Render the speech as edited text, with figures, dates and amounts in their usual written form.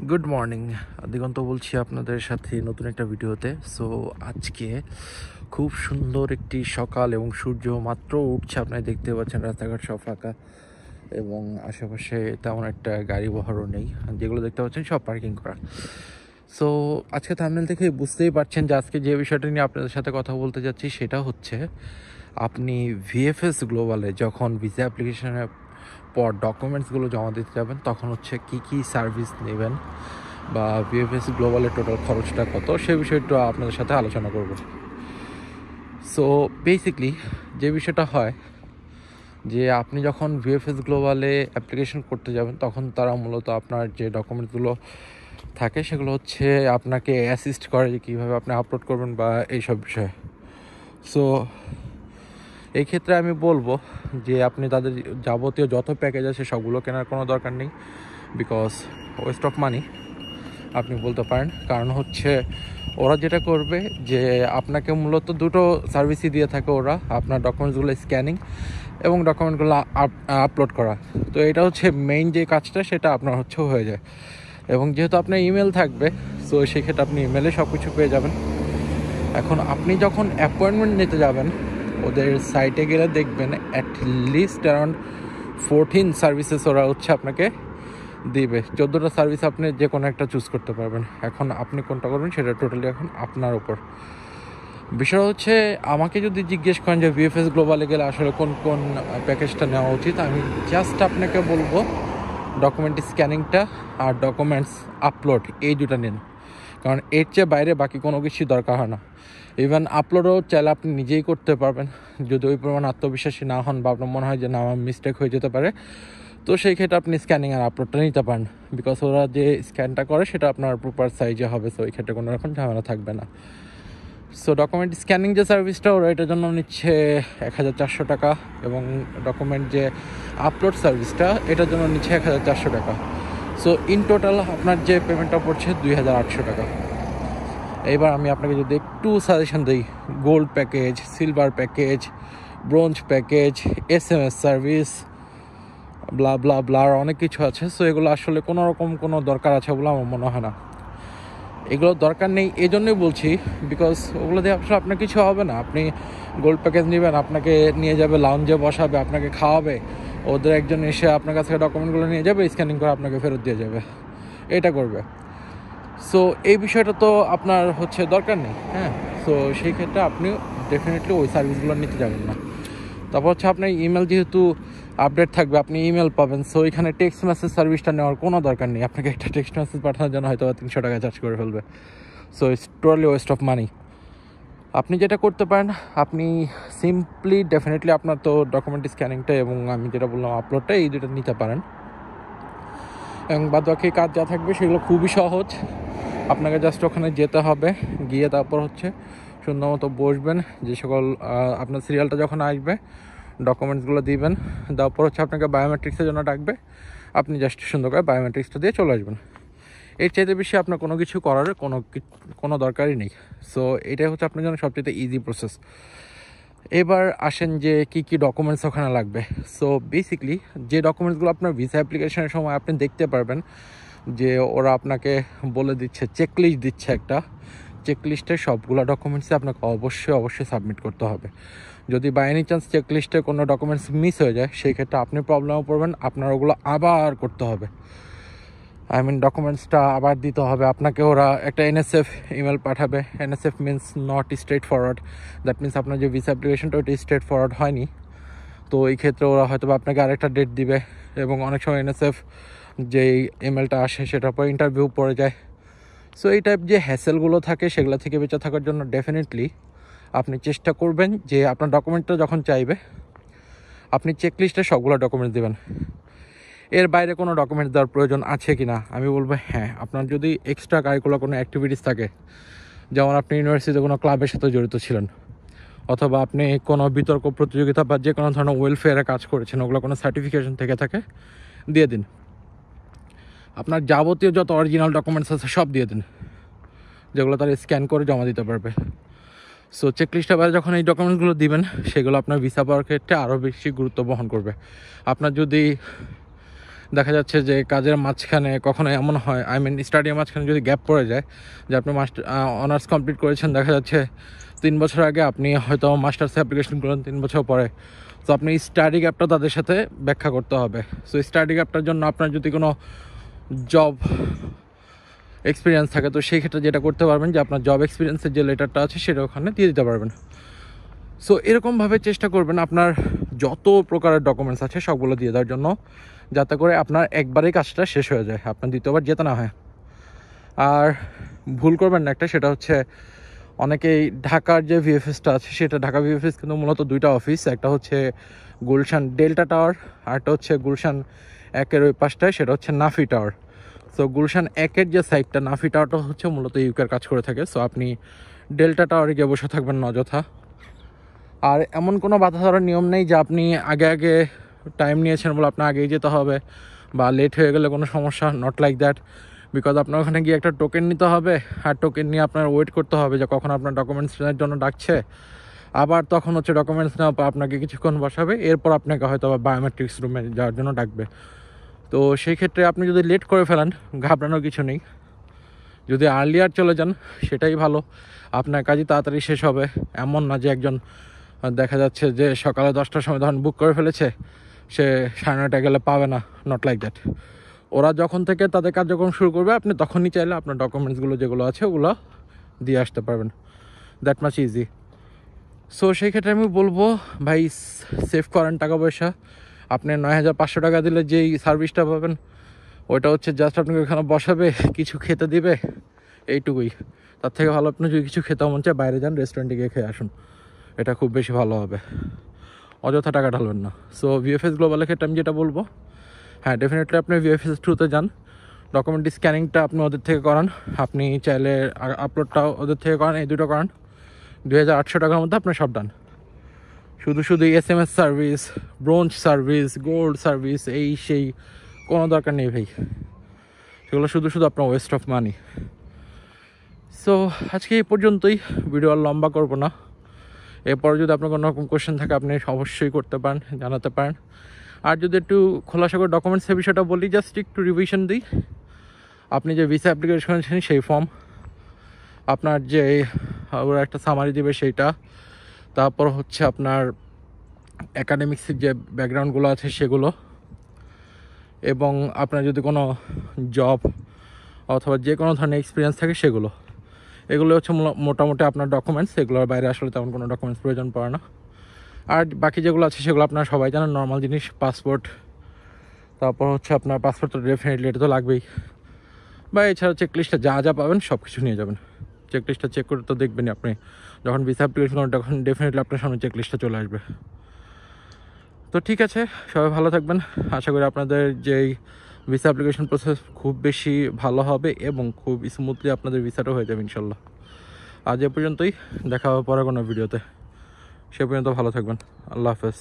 Good morning. দিগন্ত বলছি আপনাদের সাথে নতুন একটা ভিডিওতে। সো আজকে খুব সুন্দর একটি সকাল এবং সূর্য মাত্র উঠছে। আপনারা দেখতে পাচ্ছেন রাস্তাঘাট সব ফাঁকা এবং আশেপাশে তেমন একটা গাড়ি বহরও নেই। যেগুলো দেখতে পাচ্ছেন সব পার্কিং করা। সো আজকে থাম্বনেল থেকে বুঝতেই পারছেন যে আজকে যে বিষয়টা নিয়ে আপনাদের সাথে কথা বলতে যাচ্ছি সেটা হচ্ছে আপনি ভিএফএস গ্লোবালে যখন ভিসা অ্যাপ্লিকেশনের পর ডকুমেন্টসগুলো জমা দিতে যাবেন তখন হচ্ছে কী সার্ভিস নেবেন বা ভিএফএস গ্লোবালের টোটাল খরচটা কত সে বিষয়টা আপনাদের সাথে আলোচনা করব। সো বেসিকলি যে বিষয়টা হয় যে আপনি যখন ভিএফএস গ্লোবালে অ্যাপ্লিকেশন করতে যাবেন তখন তারা মূলত আপনার যে ডকুমেন্টসগুলো থাকে সেগুলো হচ্ছে আপনাকে অ্যাসিস্ট করে যে কীভাবে আপনি আপলোড করবেন বা এইসব বিষয়ে। সো এই ক্ষেত্রে আমি বলবো যে আপনি তাদের যাবতীয় যত প্যাকেজ আছে সবগুলো কেনার কোনো দরকার নেই, বিকজ ওয়েস্ট অফ মানি আপনি বলতে পারেন। কারণ হচ্ছে ওরা যেটা করবে যে আপনাকে মূলত দুটো সার্ভিসই দিয়ে থাকে ওরা, আপনার ডকুমেন্টসগুলো স্ক্যানিং এবং ডকুমেন্টগুলো আপলোড করা। তো এটা হচ্ছে মেইন যে কাজটা সেটা আপনার হচ্ছে হয়ে যায়। এবং যেহেতু আপনার ইমেল থাকবে সো সেক্ষেত্রে আপনি ইমেলে সব কিছু পেয়ে যাবেন। এখন আপনি যখন অ্যাপয়েন্টমেন্ট নিতে যাবেন ওদের সাইটে গেলে দেখবেন অ্যাটলিস্ট অ্যারাউন্ড 14 সার্ভিসেস ওরা হচ্ছে আপনাকে দিবে। 14টা সার্ভিস আপনি যে কোনো একটা চুজ করতে পারবেন। এখন আপনি কোনটা করবেন সেটা টোটালি এখন আপনার উপর। বিষয় হচ্ছে আমাকে যদি জিজ্ঞেস করেন যে ভিএফএস গ্লোবালে গেলে আসলে কোন কোন প্যাকেজটা নেওয়া উচিত, আমি জাস্ট আপনাকে বলবো ডকুমেন্ট স্ক্যানিংটা আর ডকুমেন্টস আপলোড এই দুটো নিন। কারণ এর চেয়ে বাইরে বাকি কোনো কিছুই দরকার হয় না। ইভেন আপলোডও চাইলে আপনি নিজেই করতে পারবেন যদি ওই পরিমাণ আত্মবিশ্বাসী না হন বা আপনার মনে হয় যে না আমার মিস্টেক হয়ে যেতে পারে। তো সেই ক্ষেত্রে আপনি স্ক্যানিং আর আপলোডটা নিতে পারেন, বিকজ ওরা যে স্ক্যানটা করে সেটা আপনার প্রপার সাইজে হবে। সো এই ক্ষেত্রে কোনো রকম ঝামেলা থাকবে না। সো ডকুমেন্ট স্ক্যানিং যে সার্ভিসটা ওরা এটার জন্য নিচ্ছে 1400 টাকা এবং ডকুমেন্ট যে আপলোড সার্ভিসটা এটার জন্য নিচ্ছে 1400 টাকা। সো ইন টোটাল আপনার যে পেমেন্টটা পড়ছে 2800 টাকা। এবার আমি আপনাকে যদি একটু সাজেশন দিই, gold package, silver package, bronze package, SMS service, blah blah ব্লার অনেক কিছু আছে। সো এগুলো আসলে কোনো রকম কোনো দরকার আছে বলে আমার মনে হয় না। এগুলো দরকার নেই এই জন্যই বলছি, বিকজ ওগুলো দিয়ে আসলে আপনার কিছু হবে না। আপনি গোল্ড প্যাকেজ নেবেন, আপনাকে নিয়ে যাবে লাউঞ্জে বসাবে, আপনাকে খাওয়াবে, ওদের একজন এসে আপনার কাছ থেকে ডকুমেন্টগুলো নিয়ে যাবে, স্ক্যানিং করে আপনাকে ফেরত দিয়ে যাবে, এটা করবে। সো এই বিষয়টা তো আপনার হচ্ছে দরকার নেই। হ্যাঁ, সো সেই ক্ষেত্রে আপনি ডেফিনেটলি ওই সার্ভিসগুলো নিতে যাবেন না। তারপর হচ্ছে আপনার ইমেল যেহেতু আপডেট থাকবে, আপনি ইমেল পাবেন। সো এখানে টেক্সট মেসেজ সার্ভিসটা নেওয়ার কোনো দরকার নেই। আপনাকে একটা টেক্সট মেসেজ পাঠানোর জন্য হয়তো 300 টাকা চার্জ করে ফেলবে। So it's totally West of money. আপনি যেটা করতে পারেন, আপনি সিম্পলি ডেফিনেটলি আপনার তো ডকুমেন্ট স্ক্যানিংটা এবং আমি যেটা বললাম আপলোডটা এই দুটো নিতে পারেন। এবং বাদ বাকি কাজ যা থাকবে সেগুলো খুবই সহজ। আপনাকে জাস্ট ওখানে যেতে হবে, গিয়ে তারপর হচ্ছে সুন্দর মতো বসবেন। যে সকল আপনার সিরিয়ালটা যখন আসবে ডকুমেন্টসগুলো দিবেন, তারপর হচ্ছে আপনাকে বায়োমেট্রিক্সের জন্য ডাকবে, আপনি জাস্ট সুন্দর করে বায়োমেট্রিক্সটা দিয়ে চলে আসবেন। এর চাইতে বেশি আপনার কোনো কিছু করার কোনো দরকারই নেই। সো এটাই হচ্ছে আপনার জন্য সবচেয়ে ইজি প্রসেস। এবার আসেন যে কি কি ডকুমেন্টস ওখানে লাগবে। সো বেসিকলি যে ডকুমেন্টসগুলো আপনার ভিসা অ্যাপ্লিকেশনের সময় আপনি দেখতে পারবেন যে ওরা আপনাকে বলে দিচ্ছে, চেকলিস্ট দিচ্ছে একটা, চেকলিস্টে সবগুলো ডকুমেন্টসে আপনাকে অবশ্যই সাবমিট করতে হবে। যদি বাই এনি চান্স চেকলিস্টে কোনো ডকুমেন্টস মিস হয়ে যায় সেই ক্ষেত্রে আপনি প্রবলেমে পড়বেন, আপনার ওগুলো আবার করতে হবে। ডকুমেন্টসটা আবার দিতে হবে আপনাকে। ওরা একটা NSF ইমেল পাঠাবে। NSF means not straight forward. That means আপনার যে ভিসা অ্যাপ্লিকেশনটা ওইটা স্ট্রেট ফরওয়ার্ড হয়নি। তো এই ক্ষেত্রে ওরা হয়তো আপনাকে আরেকটা ডেট দিবে এবং অনেক সময় NSF যেই ইমেলটা আসে সেটার পর ইন্টারভিউ পড়ে যায়। সো এই টাইপ যে হ্যাসেলগুলো থাকে সেগুলো থেকে বেঁচে থাকার জন্য ডেফিনেটলি আপনি চেষ্টা করবেন যে আপনার ডকুমেন্টটা যখন চাইবে আপনি চেকলিস্টে সবগুলো ডকুমেন্টস দেবেন। এর বাইরে কোনো ডকুমেন্টস দেওয়ার প্রয়োজন আছে কি না, আমি বলবো হ্যাঁ। আপনার যদি এক্সট্রা কারিকুলার কোনো অ্যাক্টিভিটিস থাকে, যেমন আপনি ইউনিভার্সিটিতে কোনো ক্লাবের সাথে জড়িত ছিলেন, অথবা আপনি কোনো বিতর্ক প্রতিযোগিতা বা যে কোনো ধরনের ওয়েলফেয়ারে কাজ করেছেন, ওগুলো কোনো সার্টিফিকেশন থেকে থাকে দিয়ে দিন। আপনার যাবতীয় যত অরিজিনাল ডকুমেন্টস আছে সব দিয়ে দিন, যেগুলো তারা স্ক্যান করে জমা দিতে পারবে। সো চেকলিস্টের বাইরে যখন এই ডকুমেন্টসগুলো দিবেন সেগুলো আপনার ভিসা পাওয়ার ক্ষেত্রে আরও বেশি গুরুত্ব বহন করবে। আপনার যদি দেখা যাচ্ছে যে কাজের মাঝখানে কখনো এমন হয়, স্টাডির মাঝখানে যদি গ্যাপ পড়ে যায়, যে আপনি অনার্স কমপ্লিট করেছেন, দেখা যাচ্ছে 3 বছর আগে আপনি হয়তো মাস্টার্স অ্যাপ্লিকেশন করলেন 3 বছর পরে, তো আপনি স্টাডি গ্যাপটা তাদের সাথে ব্যাখ্যা করতে হবে। সো স্টাডি গ্যাপটার জন্য আপনার যদি কোনো জব এক্সপিরিয়েন্স থাকে, তো সেই ক্ষেত্রে যেটা করতে পারবেন যে আপনার জব এক্সপিরিয়েন্সের যে লেটারটা আছে সেটা ওখানে দিয়ে দিতে পারবেন। সো এরকমভাবে চেষ্টা করবেন আপনার যত প্রকারের ডকুমেন্টস আছে সবগুলো দিয়ে দেওয়ার জন্য, যাতে করে আপনার একবারেই কাজটা শেষ হয়ে যায়, আপনার দ্বিতীয়বার যেতে না হয়। আর ভুল করবেন না একটা, সেটা হচ্ছে অনেকেই ঢাকার যে ভিএফএসটা আছে, সেটা ঢাকা ভিএফএস কিন্তু মূলত 2টা অফিস, একটা হচ্ছে গুলশান ডেল্টা টাওয়ার, আরটা হচ্ছে গুলশান 1-এর ওই পাশটায়, সেটা হচ্ছে নাফি টাওয়ার। সো গুলশান 1-এর যে সাইডটা, নাফি টাওয়ারটা হচ্ছে মূলত ইউকের কাজ করে থাকে। সো আপনি ডেল্টা টাওয়ারে গিয়ে বসে থাকবেন না অযথা। আর এমন কোনো বাধা ধরার নিয়ম নেই যে আপনি আগে টাইম নিয়েছেন বলে আপনার আগেই যেতে হবে, বা লেট হয়ে গেলে কোনো সমস্যা, নট লাইক দ্যাট। বিকজ আপনার ওখানে গিয়ে একটা টোকেন নিতে হবে, আর টোকেন নিয়ে আপনার ওয়েট করতে হবে যে কখন আপনার ডকুমেন্টসের জন্য ডাকছে, আবার তখন হচ্ছে ডকুমেন্টস নেওয়ার পর আপনাকে কিছুক্ষণ বসাবে, এরপর আপনাকে হয়তো আবার বায়োমেট্রিক্স রুমে যাওয়ার জন্য ডাকবে। তো সেই ক্ষেত্রে আপনি যদি লেট করে ফেলেন, ঘাবড়ানোর কিছু নেই। যদি আর্লিয়ার চলে যান সেটাই ভালো, আপনার কাজই তাড়াতাড়ি শেষ হবে। এমন না যে একজন দেখা যাচ্ছে যে সকালে 10টার সময় ধরুন বুক করে ফেলেছে, সে 9:30 গেলে পাবে না, নট লাইক দ্যাট। ওরা যখন থেকে তাদের কার্যক্রম শুরু করবে, আপনি তখনই চাইলে আপনার ডকুমেন্টসগুলো যেগুলো আছে ওগুলো দিয়ে আসতে পারবেন, দ্যাট মাচ ইজি। সো সেই ক্ষেত্রে আমি বলবো ভাই, সেভ করেন টাকা পয়সা। আপনি 9,500 টাকা দিলে যেই সার্ভিসটা পাবেন, ওইটা হচ্ছে জাস্ট আপনাকে ওখানে বসাবে, কিছু খেতে দিবে, এইটুকুই। তার থেকে ভালো আপনি যদি কিছু খেতে মন চায় বাইরে যান, রেস্টুরেন্টে গিয়ে খেয়ে আসুন, এটা খুব বেশি ভালো হবে, অযথা টাকা ঢালবেন না। সো ভিএফএস গ্লোবালের ক্ষেত্রে আমি যেটা বলবো, হ্যাঁ ডেফিনেটলি আপনি ভিএফএস থ্রুতে যান, ডকুমেন্ট স্ক্যানিংটা আপনি ওদের থেকে করান, আপনি চাইলে আপলোডটাও ওদের থেকে করান, এই দুটো করান। 2,800 টাকার মধ্যে আপনার সব ডান। শুধু SMS service, bronze service, gold service, এই সেই কোনো দরকার নেই ভাই, সেগুলো শুধু আপনার ওয়েস্ট অফ মানি। সো আজকে এই পর্যন্তই, ভিডিও আর লম্বা করবো না। এরপর যদি আপনার কোনো রকম কোয়েশ্চেন থাকে আপনি অবশ্যই করতে পারেন, জানাতে পারেন। আর যদি একটু খোলাসা করে ডকুমেন্টসের বিষয়টা বলি, জাস্ট একটু রিভিশন দিই। আপনি যে ভিসা অ্যাপ্লিকেশন করেছেন সেই ফর্ম, আপনার যে ওরা একটা সামারি দেবে সেইটা, তারপর হচ্ছে আপনার অ্যাকাডেমিক্সের যে ব্যাকগ্রাউন্ডগুলো আছে সেগুলো, এবং আপনার যদি কোনো জব অথবা যে কোনো ধরনের এক্সপিরিয়েন্স থাকে সেগুলো, এগুলো হচ্ছে মোটামুটি আপনার ডকুমেন্টস। এগুলোর বাইরে আসলে তেমন কোনো ডকুমেন্টস প্রয়োজন পড়ে না। আর বাকি যেগুলো আছে সেগুলো আপনারা সবাই জানেন, নর্মাল জিনিস, পাসপোর্ট, তারপর হচ্ছে আপনার পাসপোর্ট তো ডেফিনেটলি, এটা তো লাগবেই। বা এছাড়া চেকলিস্টে যা পাবেন সব কিছু নিয়ে যাবেন। চেকলিস্টটা চেক করে তো দেখবেনই আপনি, যখন ভিসা অ্যাপ্লিকেশন করেন তখন ডেফিনেটলি আপনার সামনে চেকলিস্টটা চলে আসবে। তো ঠিক আছে, সবাই ভালো থাকবেন। আশা করি আপনাদের যেই ভিসা অ্যাপ্লিকেশন প্রসেস খুব বেশি ভালো হবে এবং খুব স্মুথলি আপনাদের ভিসাটাও হয়ে যাবে ইনশাল্লাহ। আজ এ পর্যন্তই, দেখা হবে পরে কোনো ভিডিওতে। সে পর্যন্ত ভালো থাকবেন। আল্লাহ হাফেজ।